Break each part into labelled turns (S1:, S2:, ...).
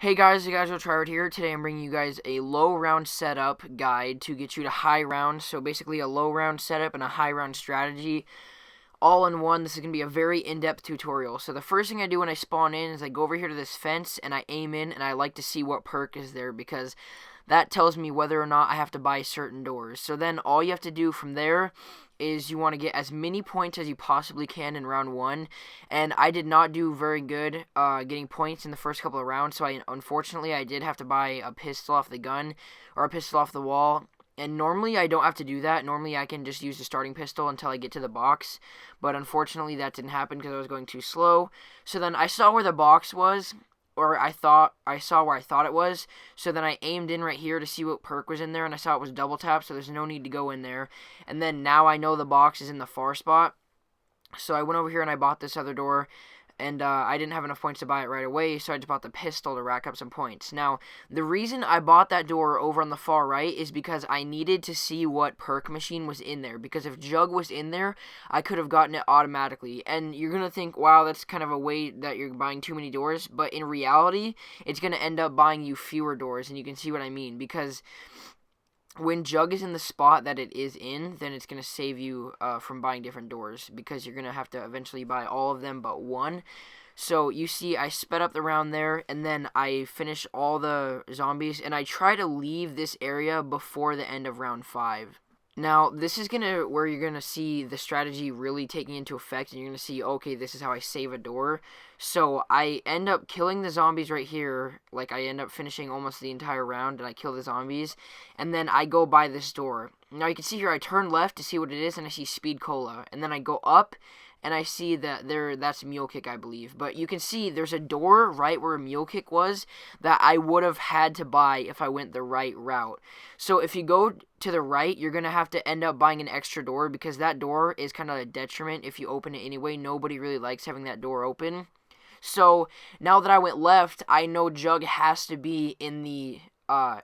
S1: Hey guys, BO3 here. Today I'm bringing you guys a low round setup guide to get you to high round. So basically a low round setup and a high round strategy all in one. This is going to be a very in-depth tutorial. So the first thing I do when I spawn in is I go over here to this fence and I aim in, and I like to see what perk is there because that tells me whether or not I have to buy certain doors. So then all you have to do from there is you want to get as many points as you possibly can in round one. And I did not do very good getting points in the first couple of rounds, so unfortunately I did have to buy a pistol off the gun or a pistol off the wall. And normally I don't have to do that. Normally I can just use the starting pistol until I get to the box. But unfortunately that didn't happen because I was going too slow. So then I saw where the box was, or I saw where I thought it was. So then I aimed in right here to see what perk was in there, and I saw it was double tap, so there's no need to go in there. And then now I know the box is in the far spot. So I went over here and I bought this other door, and I didn't have enough points to buy it right away, so I just bought the pistol to rack up some points. Now, the reason I bought that door over on the far right is because I needed to see what perk machine was in there, because if Jug was in there, I could have gotten it automatically. And you're going to think, wow, that's kind of a way that you're buying too many doors, but in reality, it's going to end up buying you fewer doors, and you can see what I mean, because when Jug is in the spot that it is in, then it's going to save you from buying different doors, because you're going to have to eventually buy all of them but one. So you see I sped up the round there, and then I finish all the zombies, and I try to leave this area before the end of round 5. Now, this is where you're going to see the strategy really taking into effect, and you're going to see, okay, this is how I save a door. So I end up killing the zombies right here. Like, I end up finishing almost the entire round, and I kill the zombies, and then I go by this door. Now, you can see here, I turn left to see what it is, and I see Speed Cola, and then I go up, and I see that that's Mule Kick, I believe. But you can see there's a door right where Mule Kick was that I would have had to buy if I went the right route. So if you go to the right, you're going to have to end up buying an extra door, because that door is kind of a detriment if you open it anyway. Nobody really likes having that door open. So now that I went left, I know Jug has to be in the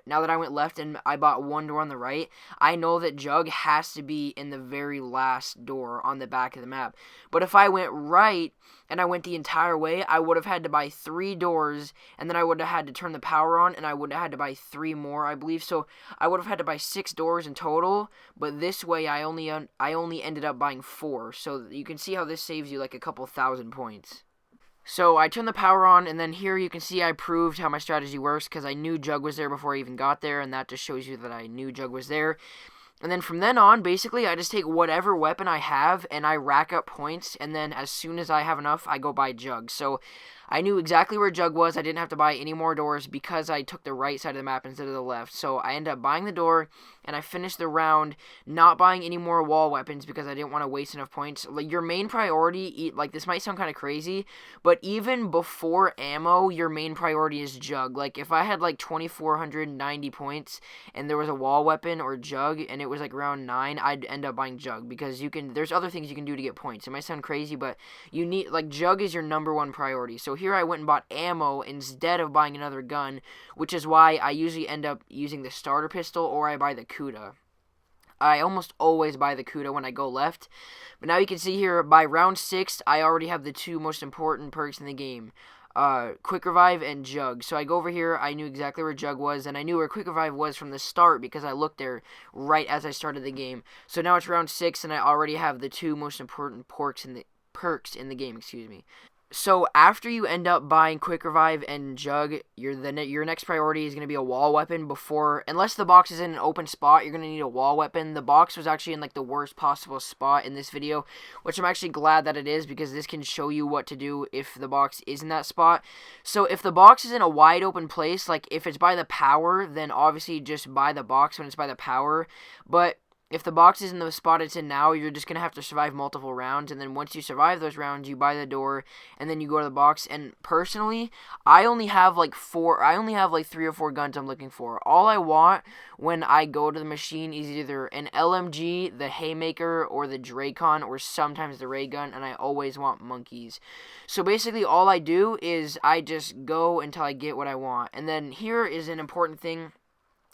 S1: now that I went left and I bought one door on the right, I know that Jug has to be in the very last door on the back of the map. But if I went right and I went the entire way, I would have had to buy 3 doors, and then I would have had to turn the power on, and I would have had to buy 3 more, I believe. So I would have had to buy 6 doors in total, but this way I only ended up buying 4. So you can see how this saves you like a couple thousand points. So I turned the power on, and then here you can see I proved how my strategy works, because I knew Jug was there before I even got there, and that just shows you that I knew Jug was there. And then from then on, basically, I just take whatever weapon I have, and I rack up points, and then as soon as I have enough, I go buy Jug. So I knew exactly where Jug was. I didn't have to buy any more doors because I took the right side of the map instead of the left. So I ended up buying the door, and I finished the round not buying any more wall weapons because I didn't want to waste enough points. Like, your main priority, like, this might sound kind of crazy, but even before ammo, your main priority is Jug. Like, if I had like 2,490 points and there was a wall weapon or Jug and it was like round 9, I'd end up buying Jug, because there's other things you can do to get points. It might sound crazy, but you need, like, Jug is your number one priority. So here I went and bought ammo instead of buying another gun, which is why I usually end up using the starter pistol, or I buy the Kuda. I almost always buy the Kuda when I go left. But now you can see here, by round 6, I already have the 2 most important perks in the game. Quick Revive and Jug. So I go over here, I knew exactly where Jug was, and I knew where Quick Revive was from the start because I looked there right as I started the game. So now it's round 6, and I already have the 2 most important perks in the game, excuse me. So after you end up buying Quick Revive and Jug, your next priority is going to be a wall weapon. Unless the box is in an open spot, you're going to need a wall weapon. The box was actually in like the worst possible spot in this video, which I'm actually glad that it is, because this can show you what to do if the box is in that spot. So if the box is in a wide open place, like if it's by the power, then obviously just buy the box when it's by the power. But if the box is in the spot it's in now, you're just going to have to survive multiple rounds, and then once you survive those rounds, you buy the door, and then you go to the box. And personally, I only have like 3 or 4 guns I'm looking for. All I want when I go to the machine is either an LMG, the Haymaker, or the Dracon, or sometimes the ray gun, and I always want monkeys. So basically, all I do is I just go until I get what I want. And then here is an important thing.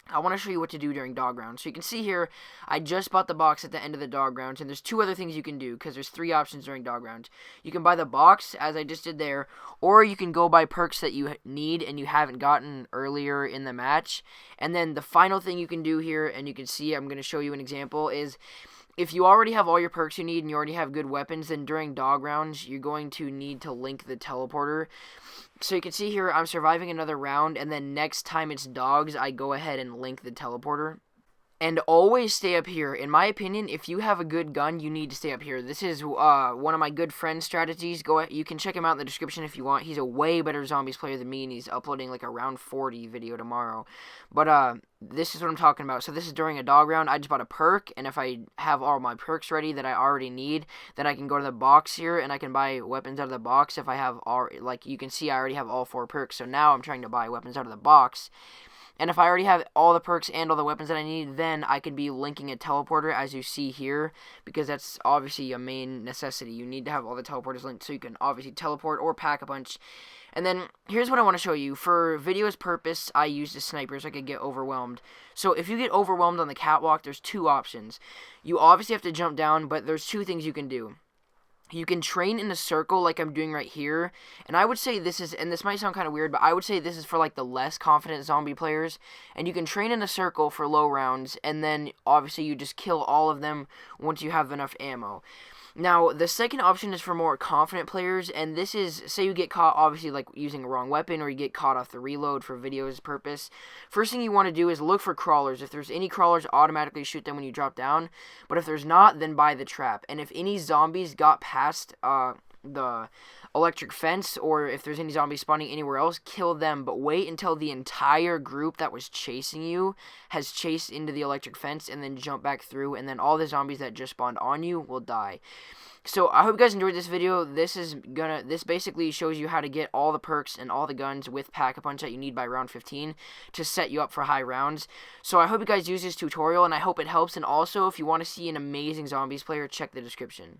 S1: I want to show you what to do during dog rounds. So you can see here, I just bought the box at the end of the dog rounds, and there's 2 other things you can do, because there's 3 options during dog rounds. You can buy the box, as I just did there, or you can go buy perks that you need and you haven't gotten earlier in the match. And then the final thing you can do here, and you can see, I'm going to show you an example, is if you already have all your perks you need and you already have good weapons, then during dog rounds, you're going to need to link the teleporter. So you can see here, I'm surviving another round, and then next time it's dogs, I go ahead and link the teleporter. And always stay up here. In my opinion, if you have a good gun, you need to stay up here. This is one of my good friend's strategies. You can check him out in the description if you want. He's a way better zombies player than me, and he's uploading like a round 40 video tomorrow. But this is what I'm talking about. So this is during a dog round. I just bought a perk, and if I have all my perks ready that I already need, then I can go to the box here, and I can buy weapons out of the box if I have all, like you can see I already have all 4 perks. So now I'm trying to buy weapons out of the box. And if I already have all the perks and all the weapons that I need, then I could be linking a teleporter, as you see here, because that's obviously a main necessity. You need to have all the teleporters linked so you can obviously teleport or pack a punch. And then here's what I want to show you. For video's purpose, I used a sniper so I could get overwhelmed. So if you get overwhelmed on the catwalk, there's 2 options. You obviously have to jump down, but there's 2 things you can do. You can train in a circle like I'm doing right here, and I would say this is, and this might sound kind of weird, but I would say this is for like the less confident zombie players, and you can train in a circle for low rounds, and then obviously you just kill all of them once you have enough ammo. Now, the second option is for more confident players, and this is, say you get caught, obviously, like, using a wrong weapon, or you get caught off the reload for video's purpose. First thing you want to do is look for crawlers. If there's any crawlers, automatically shoot them when you drop down, but if there's not, then buy the trap. And if any zombies got past, the electric fence, or if there's any zombies spawning anywhere else, kill them, but wait until the entire group that was chasing you has chased into the electric fence, and then jump back through, and then all the zombies that just spawned on you will die. So I hope you guys enjoyed this video. This basically shows you how to get all the perks and all the guns with Pack-a-Punch that you need by round 15 to set you up for high rounds. So I hope you guys use this tutorial, and I hope it helps. And also, if you want to see an amazing zombies player, check the description.